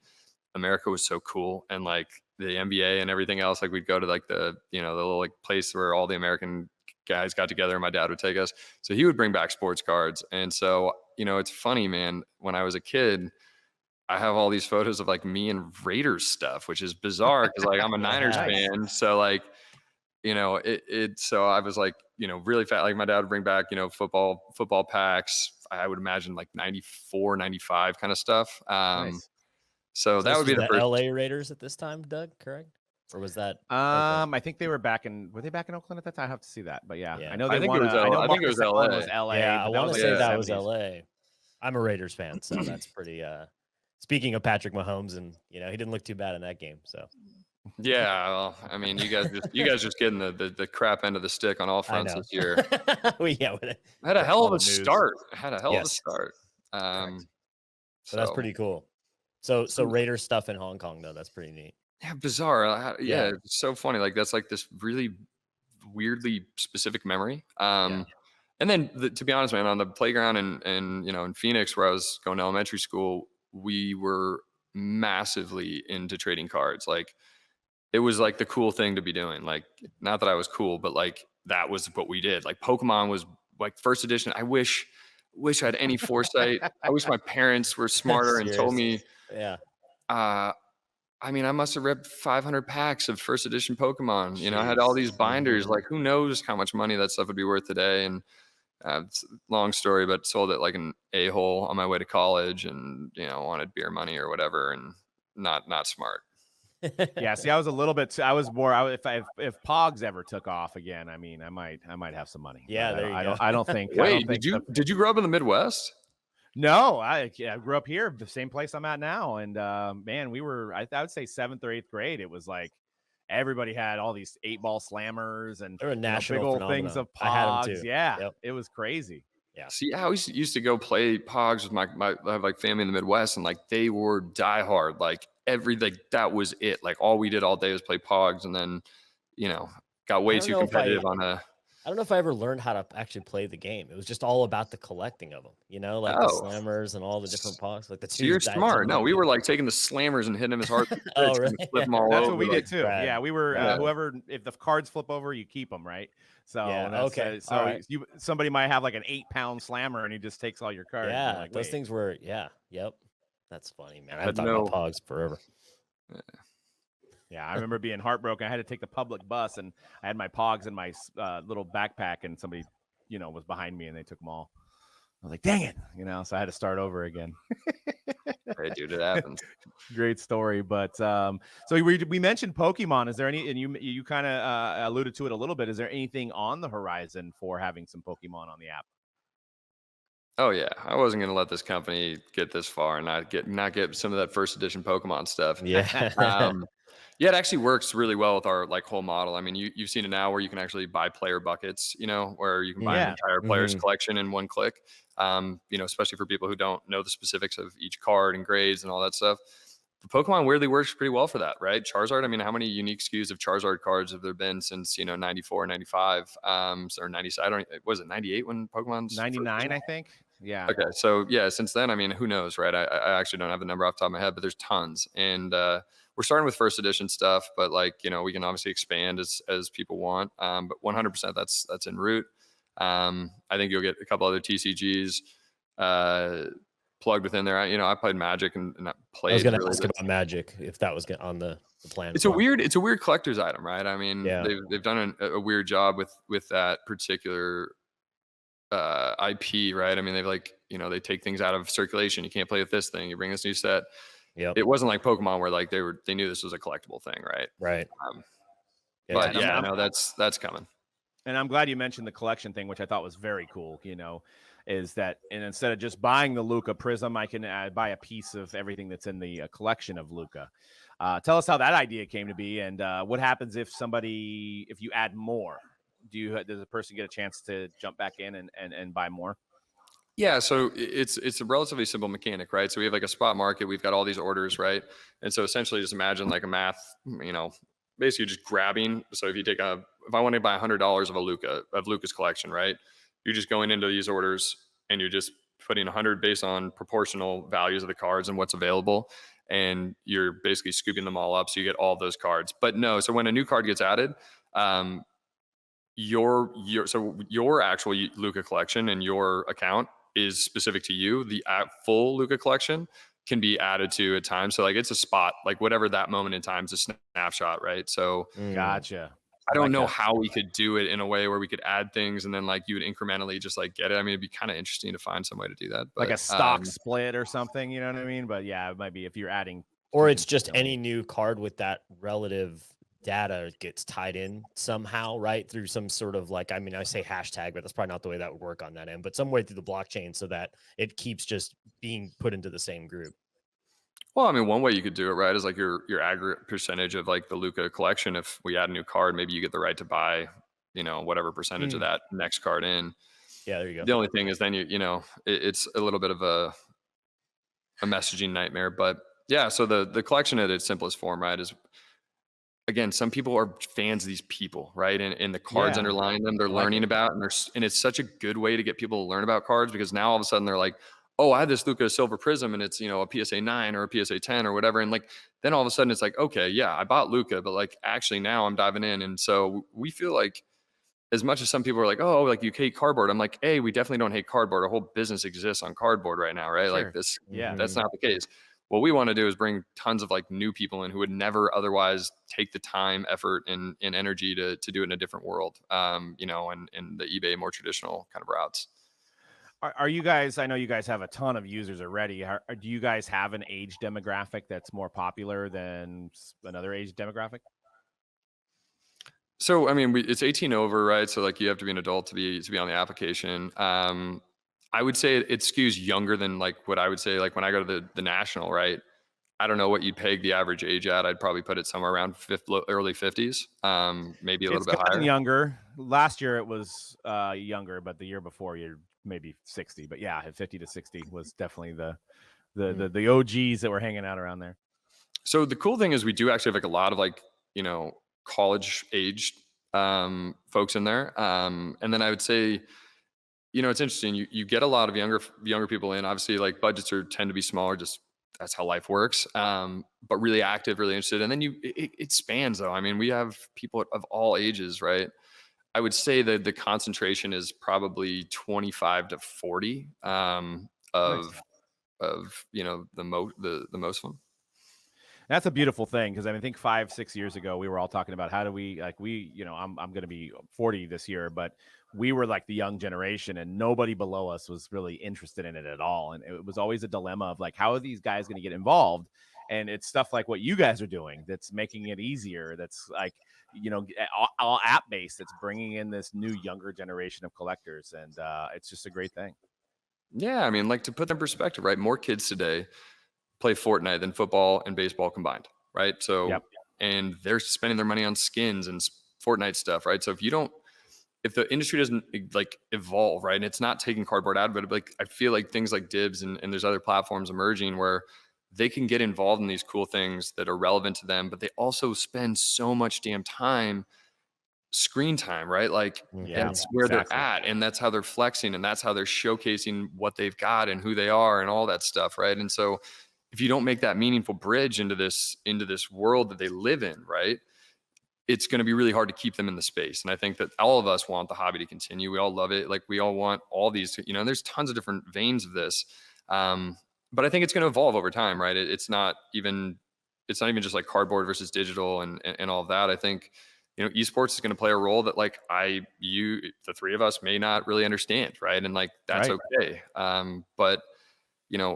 America was so cool, and like the NBA and everything else. Like we'd go to like the little like place where all the American guys got together and my dad would take us. So he would bring back sports cards. And so, it's funny, man, when I was a kid, I have all these photos of like me and Raiders stuff, which is bizarre because like I'm a Niners fan. So like, so I was like, really fat. Like my dad would bring back, football packs. I would imagine like 94, 95 kind of stuff. nice. So that would be the first. LA Raiders at this time, Doug, correct? Or was that I think they were back in Oakland at that time? I have to see that. But yeah. I know I they think won. it was LA. Was LA. Yeah, I want to say that was 70s. LA. I'm a Raiders fan, so that's pretty speaking of Patrick Mahomes, and he didn't look too bad in that game. So yeah, well, I mean, you guys just getting the crap end of the stick on all fronts this year. Had a hell of a start. So that's pretty cool. So Raiders stuff in Hong Kong though, that's pretty neat. Yeah, bizarre. Yeah, it's so funny. Like that's like this really weirdly specific memory. And then to be honest, man, on the playground and in Phoenix where I was going to elementary school, we were massively into trading cards. Like it was like the cool thing to be doing. Like not that I was cool, but like that was what we did. Like Pokemon was like first edition. I wish I had any foresight. I wish my parents were smarter and told me. Yeah. I mean, I must have ripped 500 packs of first edition Pokemon. I had all these binders. Like, who knows how much money that stuff would be worth today? And it's a long story, but sold it like an a-hole on my way to college, and wanted beer money or whatever, and not smart. Yeah, see, I was a little bit. I was more. If Pogs ever took off again, I mean, I might have some money. Yeah, there you go. I don't think. Wait, did you grow up in the Midwest? No, I grew up here, the same place I'm at now, and man, we were. I would say 7th or 8th grade. It was like everybody had all these 8-ball slammers and They're a big national old things phenomenon. of I had 'em pogs. too. Yeah, Yep. it was crazy. Yeah. See, I always used to go play Pogs with my I have like family in the Midwest, and like they were diehard. Like that was it. Like all we did all day was play Pogs, and then, got way too competitive on a. I don't know if I ever learned how to actually play the game. It was just all about the collecting of them, like the Oh, slammers and all the different pogs, like the so you're smart. No, we were like taking the slammers and hitting them as hard as we could, Oh, really? flip them all That's over. what we like, did too. Brad. Yeah, we were Yeah. whoever. If the cards flip over, you keep them, right? So Yeah, that's, okay. so All right. somebody might have like an 8-pound slammer, and he just takes all your cards. Yeah, Like, those wait. things were. Yeah, yep. That's funny, man. I've But thought about pogs forever. Yeah, I remember being heartbroken. I had to take the public bus, and I had my pogs in my little backpack, and somebody, was behind me, and they took them all. I was like, dang it, so I had to start over again. Hey, dude, it happens. Great story. But so we mentioned Pokemon. Is there any, and you kind of alluded to it a little bit, is there anything on the horizon for having some Pokemon on the app? Oh yeah, I wasn't gonna let this company get this far and not get some of that first edition Pokemon stuff. Yeah. Yeah, it actually works really well with our like whole model. I mean, you've seen it now where you can actually buy player buckets, where you can buy an entire player's collection in one click. Especially for people who don't know the specifics of each card and grades and all that stuff. The Pokemon weirdly works pretty well for that, right? Charizard, I mean, how many unique SKUs of Charizard cards have there been since, 94, 95, or 90, was it 98 when Pokemon's 99, I think. Yeah. Okay. So yeah, since then, I mean, who knows, right? I actually don't have the number off the top of my head, but there's tons. And we're starting with first edition stuff, but like, we can obviously expand as people want. But 100% that's en route. I think you'll get a couple other TCGs plugged within there. I played Magic and played. I was going to ask about Magic if that was on the plan. It's a weird collector's item, right? I mean, they've done a weird job with that particular IP, right? I mean, they've they take things out of circulation. You can't play with this thing. You bring this new set. Yeah. It wasn't like Pokemon where like they knew this was a collectible thing, right? Right. But yeah, no, that's coming. And I'm glad you mentioned the collection thing, which I thought was very cool. Is that, and instead of just buying the Luca Prism, I can buy a piece of everything that's in the collection of Luca. Tell us how that idea came to be, and what happens if you add more. Does a person get a chance to jump back in and buy more? Yeah, so it's a relatively simple mechanic, right? So we have like a spot market. We've got all these orders, right? And so essentially, just imagine like a math, basically just grabbing. So if I want to buy $100 of Luca's collection, right? You're just going into these orders and you're just putting 100 based on proportional values of the cards and what's available, and you're basically scooping them all up so you get all those cards. But no, so when a new card gets added, your actual Luca collection and your account is specific to you. The full Luca collection can be added to at times. So like it's a spot, like whatever that moment in time is a snapshot, right? So Gotcha. I don't know how we could do it in a way where we could add things and then like you would incrementally just like get it. I mean, it'd be kind of interesting to find some way to do that. But, like a stock split or something, you know what I mean? But yeah, it might be if you're adding. Or it's just any new card with that relative data gets tied in somehow, right? Through some sort of like, I mean, I say hashtag, but that's probably not the way that would work on that end, but some way through the blockchain so that it keeps just being put into the same group. Well, I mean, one way you could do it, right, is like your aggregate percentage of like the Luca collection. If we add a new card, maybe you get the right to buy, whatever percentage of that next card in. Yeah, there you go. The only thing is then it's a little bit of a messaging nightmare. But yeah, so the collection at its simplest form, right, is again, some people are fans of these people, right? And the cards underlying them, they're learning about, and it's such a good way to get people to learn about cards because now all of a sudden they're like, oh, I have this Luca Silver Prism and it's, a PSA 9 or a PSA 10 or whatever. And like, then all of a sudden it's like, okay, yeah, I bought Luca, but like, actually now I'm diving in. And so we feel like as much as some people are like, oh, like you hate cardboard. I'm like, hey, we definitely don't hate cardboard. Our whole business exists on cardboard right now, right? Sure. Like this, that's not the case. What we want to do is bring tons of like new people in who would never otherwise take the time, effort, and energy to do it in a different world, and in the eBay more traditional kind of routes. Are you guys, I know you guys have a ton of users already. Do you guys have an age demographic that's more popular than another age demographic? So, I mean, it's 18 over, right? So like you have to be an adult to be on the application. I would say it skews younger than like what I would say, like when I go to the national, right? I don't know what you'd peg the average age at. I'd probably put it somewhere around early 50s, maybe a little It's bit gotten higher. younger. Last year it was younger, but the year before you're maybe 60. But yeah, 50 to 60 was definitely the OGs that were hanging out around there. So the cool thing is we do actually have like a lot of like, college aged folks in there. And then I would say, it's interesting. You get a lot of younger people in. Obviously, like budgets tend to be smaller, just that's how life works. But really active, really interested. And then it spans though. I mean, we have people of all ages, right? I would say that the concentration is probably 25 to 40 Nice. of the most of them. That's a beautiful thing because I think 5-6 years ago we were all talking about how do we I'm going to be 40 this year, but we were like the young generation and nobody below us was really interested in it at all, and it was always a dilemma of like how are these guys going to get involved? And it's stuff like what you guys are doing that's making it easier. That's like all app based. It's bringing in this new younger generation of collectors, and it's just a great thing. Yeah, I mean, like to put that in perspective, right? More kids today play Fortnite than football and baseball combined, right? So, Yep. and they're spending their money on skins and Fortnite stuff, right? So if the industry doesn't like evolve, right, and it's not taking cardboard out of it, but like I feel like things like Dibs and there's other platforms emerging where they can get involved in these cool things that are relevant to them, but they also spend so much damn time screen time, right? Like that's where they're at, and that's how they're flexing, and that's how they're showcasing what they've got and who they are and all that stuff, right? And so if you don't make that meaningful bridge into this world that they live in, right, it's going to be really hard to keep them in the space. And I think that all of us want the hobby to continue. We all love it. Like we all want all these, there's tons of different veins of this. But I think it's going to evolve over time, right? It's not even just like cardboard versus digital and all of that. I think, esports is going to play a role that like the three of us may not really understand. Right. And like, that's okay. But it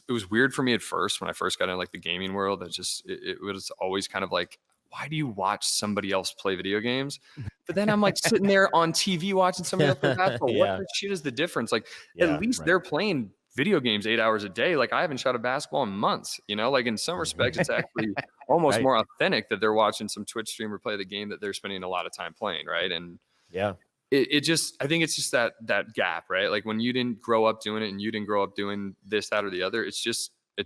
was weird for me at first when I first got into like the gaming world. It was always kind of like, why do you watch somebody else play video games? But then I'm like sitting there on TV watching somebody else play basketball. What the shit is the difference? Like at least they're playing video games 8 hours a day. Like I haven't shot a basketball in months, like in some respects, it's actually almost more authentic that they're watching some Twitch streamer play the game that they're spending a lot of time playing. Right. And I think it's just that gap, right? Like when you didn't grow up doing it and you didn't grow up doing this, that, or the other, it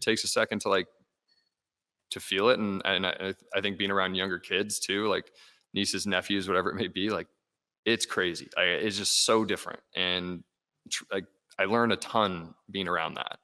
takes a second to feel it. And I think being around younger kids too, like nieces, nephews, whatever it may be, like it's crazy. It's just so different. And like I learned a ton being around that.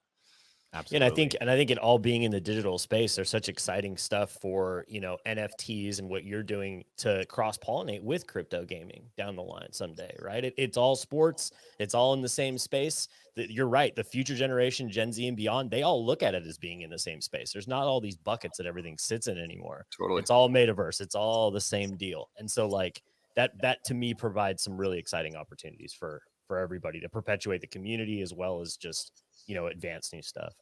Absolutely. And I think it all being in the digital space, there's such exciting stuff for, NFTs and what you're doing to cross pollinate with crypto gaming down the line someday, right? It's all sports. It's all in the same space. You're right. The future generation, Gen Z and beyond, they all look at it as being in the same space. There's not all these buckets that everything sits in anymore. Totally. It's all metaverse. It's all the same deal. And so like that to me provides some really exciting opportunities for everybody to perpetuate the community as well as just, advance new stuff.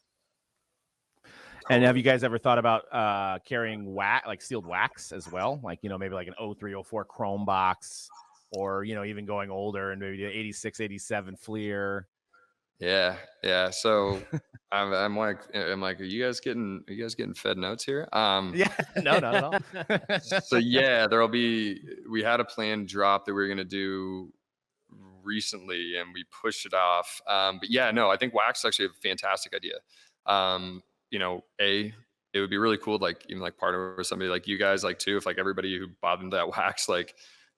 And have you guys ever thought about carrying wax, like sealed wax as well? Like, maybe like an 0304 Chrome box or, even going older and maybe 86, 87 Fleer. Yeah. So I'm like, are you guys getting fed notes here? Yeah, no, not at all. So yeah, we had a planned drop that we were going to do recently and we pushed it off. But yeah, no, I think wax is actually a fantastic idea. It would be really cool to like even like partner with somebody like you guys, like too, if like everybody who bought into that wax, like,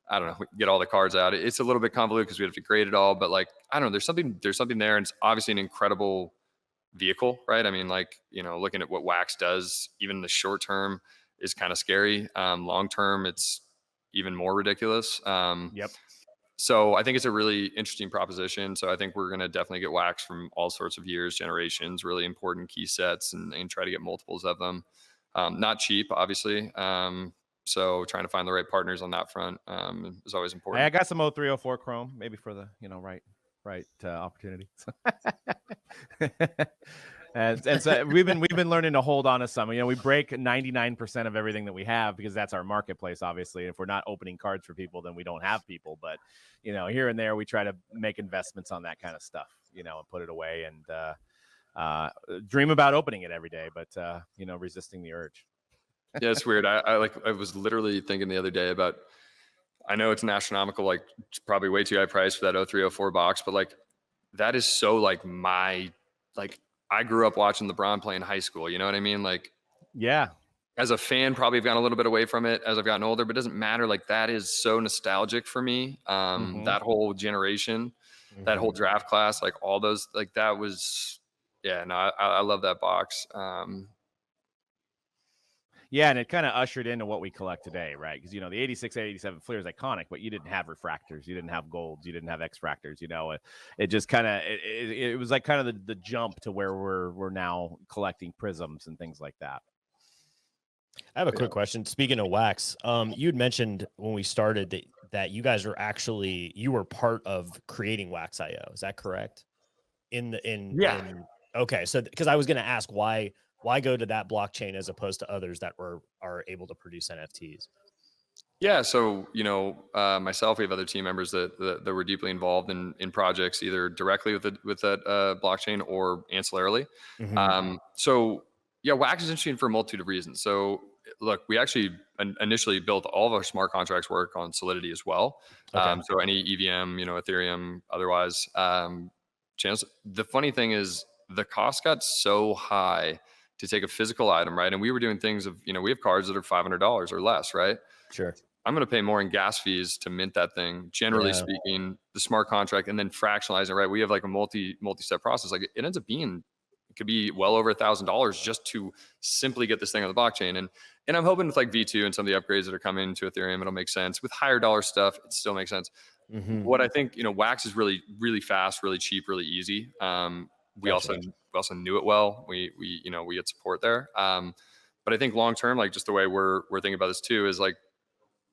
I don't know, we get all the cards out. It's a little bit convoluted because we have to grade it all, but like, I don't know, there's something there, and it's obviously an incredible vehicle, right? I mean, like, looking at what wax does, even in the short term is kind of scary. Long term, it's even more ridiculous. Yep. So I think it's a really interesting proposition. So I think we're going to definitely get wax from all sorts of years, generations, really important key sets, and try to get multiples of them. Not cheap, obviously. So trying to find the right partners on that front is always important. I got some 0304 Chrome, maybe for the right opportunity. And so we've been learning to hold on to some. We break 99% of everything that we have because that's our marketplace, obviously. If we're not opening cards for people, then we don't have people. But here and there, we try to make investments on that kind of stuff, and put it away. And dream about opening it every day, but resisting the urge. Yeah, it's weird. I was literally thinking the other day about, I know it's an astronomical, like it's probably way too high price for that 0304 box, but like that is so like I grew up watching LeBron play in high school. You know what I mean? Like, yeah, as a fan, probably have gotten a little bit away from it as I've gotten older, but it doesn't matter. Like that is so nostalgic for me. That whole generation, that whole draft class, like all those, like that was, yeah, no, I love that box. Yeah, and it kind of ushered into what we collect today, right? Because, the 86, 87 Fleer is iconic, but you didn't have refractors. You didn't have golds. You didn't have X-fractors. It just kind of, it was like kind of the jump to where we're now collecting prisms and things like that. I have a quick question. Speaking of wax, you'd mentioned when we started that you guys you were part of creating Wax.io. Is that correct? Okay. So, because I was going to ask why go to that blockchain as opposed to others that are able to produce NFTs? Yeah. So, myself, we have other team members that were deeply involved in projects, either directly with that blockchain or ancillarily. So yeah, Wax is interesting for a multitude of reasons. So look, we actually initially built all of our smart contracts work on Solidity as well. Okay. So any EVM, Ethereum, otherwise, channels. The funny thing is the cost got so high to take a physical item, right? And we were doing things of, we have cards that are $500 or less, right? Sure. I'm going to pay more in gas fees to mint that thing, generally speaking, the smart contract, and then fractionalize it, right? We have like a multi-step process. Like it ends up being, it could be well over $1,000 just to simply get this thing on the blockchain. And I'm hoping with like V2 and some of the upgrades that are coming to Ethereum, it'll make sense. With higher dollar stuff, it still makes sense. What I think, Wax is really, really fast, really cheap, really easy. We also knew it well. We had support there. But I think long term, like just the way we're thinking about this too, is like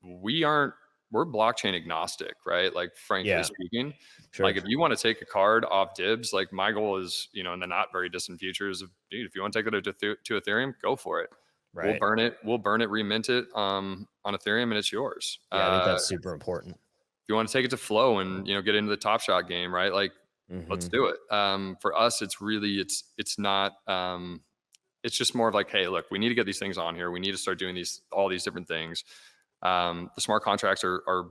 we're blockchain agnostic, right? Like frankly speaking, like if you want to take a card off Dibs, like my goal is, in the not very distant future is, dude, if you want to take it to Ethereum, go for it. Right. We'll burn it, remint it on Ethereum, and it's yours. Yeah, I think that's super important. If you want to take it to Flow and get into the Top Shot game, right? Like let's do it. For us, it's really it's not. It's just more of like, hey, look, we need to get these things on here. We need to start doing all these different things. The smart contracts are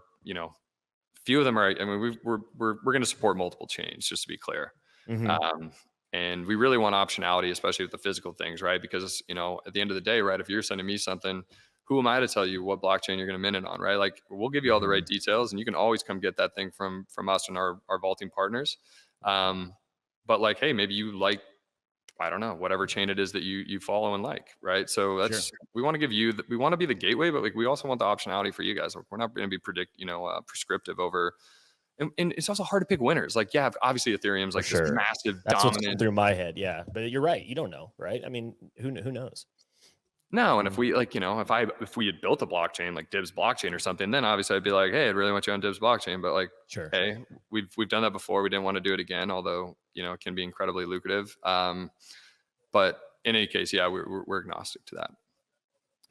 few of them are. I mean, we're going to support multiple chains, just to be clear. And we really want optionality, especially with the physical things, right? Because at the end of the day, right, if you're sending me something, who am I to tell you what blockchain you're going to mint it on, right? Like we'll give you all the right details, and you can always come get that thing from us and our vaulting partners. But like, hey, maybe you like, I don't know, whatever chain it is that you follow and like, right? So that's, we want to give you, we want to be the gateway, but like, we also want the optionality for you guys. We're not going to be prescriptive over, and it's also hard to pick winners. Like, yeah, obviously Ethereum's like this massive that's dominant. What's going through my head. Yeah. But you're right. You don't know, right? I mean, who knows? No, and if we like, if we had built a blockchain like Dibs blockchain or something, then obviously I'd be like, hey, I'd really want you on Dibs blockchain. But like, hey, we've done that before. We didn't want to do it again, although it can be incredibly lucrative. But in any case, yeah, we're agnostic to that.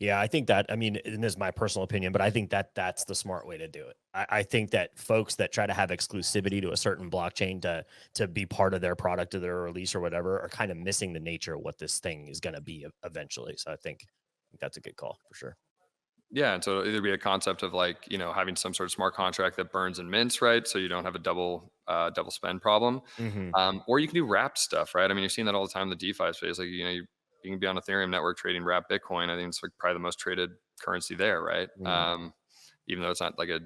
Yeah, I think that, I mean, and this is my personal opinion, but I think that that's the smart way to do it. I think that folks that try to have exclusivity to a certain blockchain to be part of their product or their release or whatever are kind of missing the nature of what this thing is going to be eventually. So I think that's a good call for sure. Yeah, and so it'll either be a concept of like, having some sort of smart contract that burns and mints, right? So you don't have a double spend problem. Or you can do wrapped stuff, right? I mean, you're seeing that all the time in the DeFi space. Like, you can be on Ethereum network trading wrapped Bitcoin. I think it's like probably the most traded currency there, right? Even though it's not like a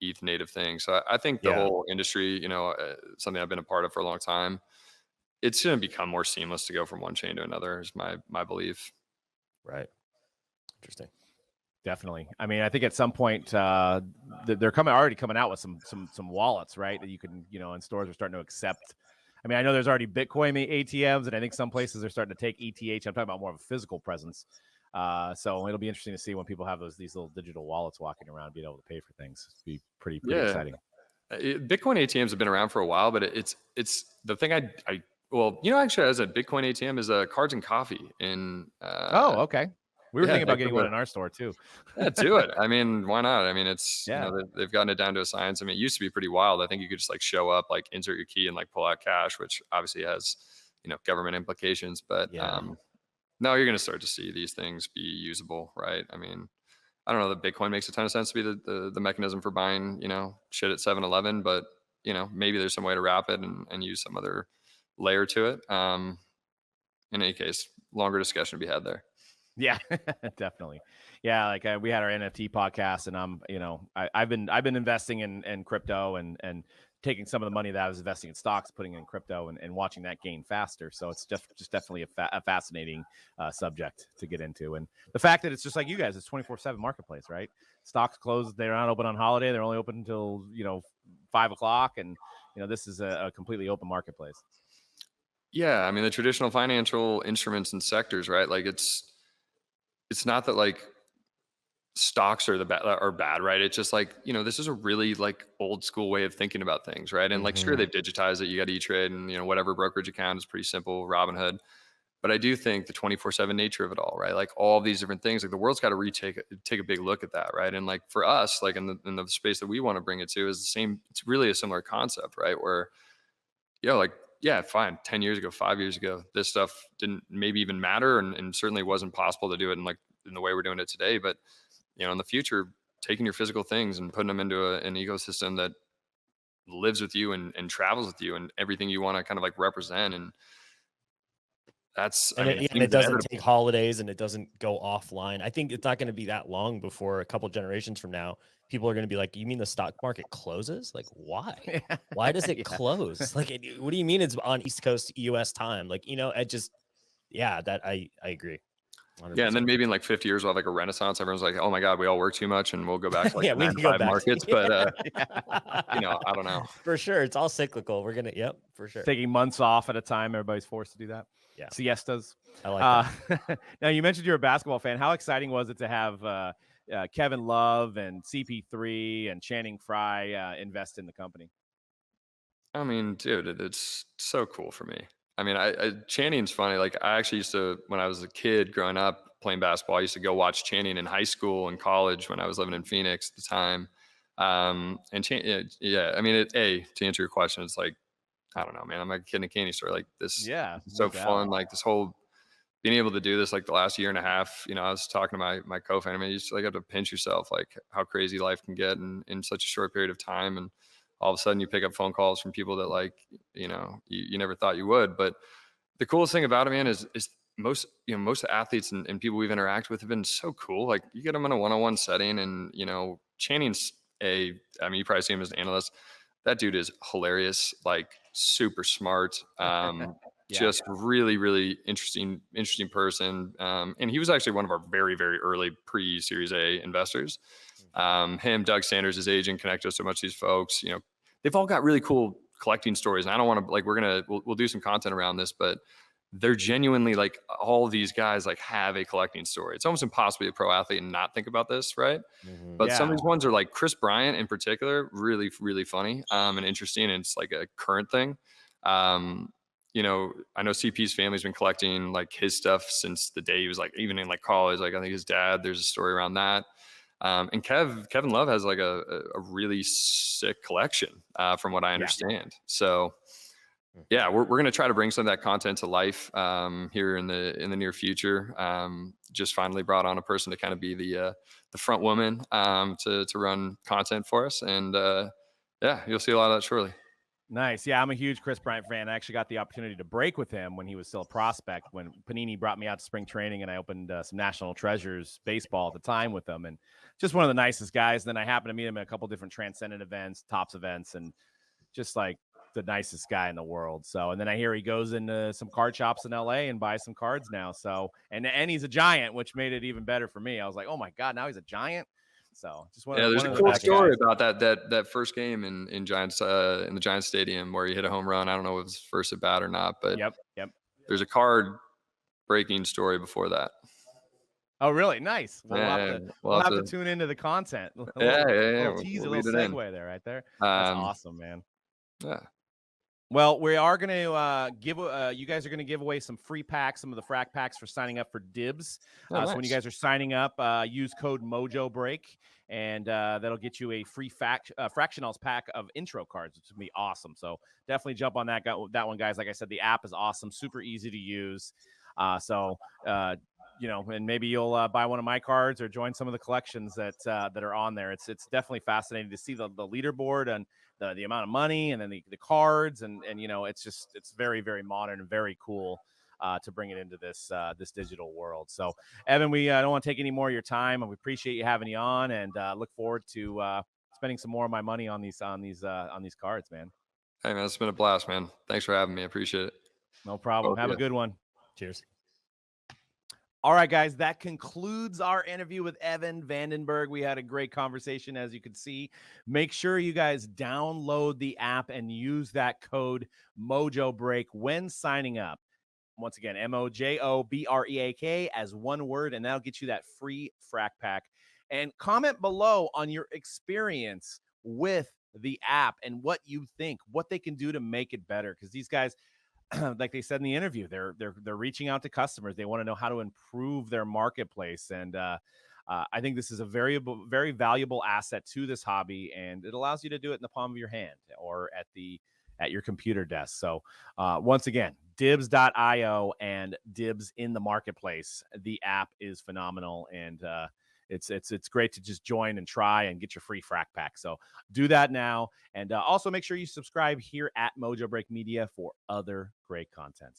ETH native thing. So I think the whole industry, something I've been a part of for a long time, it's going to become more seamless to go from one chain to another is my belief. Right. Interesting. Definitely. I mean, I think at some point they're already coming out with some wallets, right? That you can, and stores are starting to accept. I mean, I know there's already Bitcoin ATMs, and I think some places are starting to take ETH. I'm talking about more of a physical presence. So it'll be interesting to see when people have these little digital wallets walking around, being able to pay for things. It'll be pretty exciting. Bitcoin ATMs have been around for a while, but it's the thing actually as a Bitcoin ATM is cards and coffee in. Okay. We were thinking about getting one in our store too. Yeah, do it. I mean, why not? I mean, it's, they've gotten it down to a science. I mean, it used to be pretty wild. I think you could just like show up, like insert your key and like pull out cash, which obviously has, government implications. But no, you're going to start to see these things be usable, right? I mean, I don't know that Bitcoin makes a ton of sense to be the mechanism for buying, shit at 7-Eleven, but maybe there's some way to wrap it and use some other layer to it. In any case, longer discussion to be had there. Yeah, definitely. Yeah, like we had our NFT podcast, and I've been investing in crypto and taking some of the money that I was investing in stocks, putting it in crypto, and watching that gain faster. So it's just definitely a fascinating subject to get into, and the fact that it's just like you guys, it's 24/7 marketplace, right? Stocks closed; they're not open on holiday; they're only open until 5 o'clock, and this is a completely open marketplace. Yeah, I mean the traditional financial instruments and sectors, right? Like it's not that like stocks are bad, right? It's just like, this is a really like old school way of thinking about things, right? And like, sure, they've digitized it. You got E-Trade and, whatever brokerage account is pretty simple, Robinhood. But I do think the 24/7 nature of it all, right? Like all of these different things, like the world's got to take a big look at that, right? And like for us, like in the space that we want to bring it to is the same. It's really a similar concept, right? Where, like, yeah, fine. 10 years ago, 5 years ago, this stuff didn't maybe even matter, and certainly wasn't possible to do it in the way we're doing it today. But in the future, taking your physical things and putting them into an ecosystem that lives with you and travels with you and everything you want to kind of like represent. And that's, and it doesn't take holidays and it doesn't go offline. I think it's not going to be that long before a couple generations from now, people are going to be like, you mean the stock market closes? Like, why? Why does it close? Like, what do you mean it's on East Coast US time? Like, it just, that I agree. 100%. Yeah, and then maybe in like 50 years we'll have like a renaissance. Everyone's like, "Oh my God, we all work too much," and we'll go back to like 9 to 5 markets. But I don't know. For sure, it's all cyclical. We're gonna, for sure. Taking months off at a time, everybody's forced to do that. Yeah, siestas. I like that. Now you mentioned you're a basketball fan. How exciting was it to have Kevin Love and CP3 and Channing Frye invest in the company? I mean, dude, it's so cool for me. I mean, Channing's funny. Like I actually used to, when I was a kid growing up playing basketball, I used to go watch Channing in high school and college when I was living in Phoenix at the time. And I mean, to answer your question, it's like, I don't know, man, I'm like a kid in a candy store. Like this, is so fun. Like this whole being able to do this, like the last year and a half, I was talking to my co-founder, I mean, you just like have to pinch yourself, like how crazy life can get in such a short period of time. And all of a sudden you pick up phone calls from people that like, you never thought you would. But the coolest thing about it, man, is most athletes and people we've interacted with have been so cool. Like you get them in a one-on-one setting and, Channing's you probably see him as an analyst. That dude is hilarious, like super smart. Just really, really interesting person. And he was actually one of our very, very early pre-Series A investors. Him, Doug Sanders, his agent, connected us to a bunch of these folks. They've all got really cool collecting stories. And I don't want to, like, we'll do some content around this, but they're genuinely like all of these guys like have a collecting story. It's almost impossible to be a pro athlete and not think about this, right? But some of these ones are like Chris Bryant in particular, really, really funny and interesting. And it's like a current thing. I know CP's family's been collecting like his stuff since the day he was like even in like college. Like I think his dad, there's a story around that. And Kevin Love has like a really sick collection from what I understand. So yeah, we're going to try to bring some of that content to life here in the near future. Just finally brought on a person to kind of be the front woman to run content for us. And you'll see a lot of that shortly. Nice. Yeah, I'm a huge Chris Bryant fan. I actually got the opportunity to break with him when he was still a prospect, when Panini brought me out to spring training, and I opened some National Treasures baseball at the time with him, and just one of the nicest guys. And then I happened to meet him at a couple different Transcendent events, Tops events, and just like the nicest guy in the world. So, and then I hear he goes into some card shops in LA and buys some cards now. So, and he's a Giant, which made it even better for me. I was like, oh my God, now he's a Giant. So just there's a cool story about that first game in Giants in the Giants Stadium where he hit a home run. I don't know if it was first at bat or not, but yep. There's a card breaking story before that. Oh, really? Nice. We'll have to tune into the content. Little tease, a little segue there, right there. That's awesome, man. Yeah. Well, we are going to you guys are going to give away some free packs, some of the Frack packs for signing up for Dibs. Oh, So when you nice. guys are signing up, use code Mojobreak, and that'll get you a free fractionals pack of intro cards, which would be awesome. So definitely jump on that one, guys. Like I said, the app is awesome, super easy to use. And maybe you'll buy one of my cards or join some of the collections that are on there. It's definitely fascinating to see the leaderboard and the amount of money, and then the cards, and it's very, very modern and very cool to bring it into this digital world. So Evan, we don't want to take any more of your time, and we appreciate you having you on, and look forward to spending some more of my money on these cards, man. Hey man, it's been a blast, man. Thanks for having me. I appreciate it. No problem. Have a good one. Cheers. All right, guys, that concludes our interview with Evan Vandenberg. We had a great conversation, as you can see. Make sure you guys download the app and use that code Mojobreak when signing up. Once again, Mojobreak as one word, and that'll get you that free Frack pack. And comment below on your experience with the app and what you think, what they can do to make it better, because these guys, like they said in the interview, they're reaching out to customers. They want to know how to improve their marketplace, and I think this is a very valuable asset to this hobby, and it allows you to do it in the palm of your hand or at your computer desk. So once again, Dibbs.io and Dibs in the marketplace. The app is phenomenal, and it's great to just join and try and get your free Frack pack. So do that now. And also make sure you subscribe here at Mojobreak Media for other great content.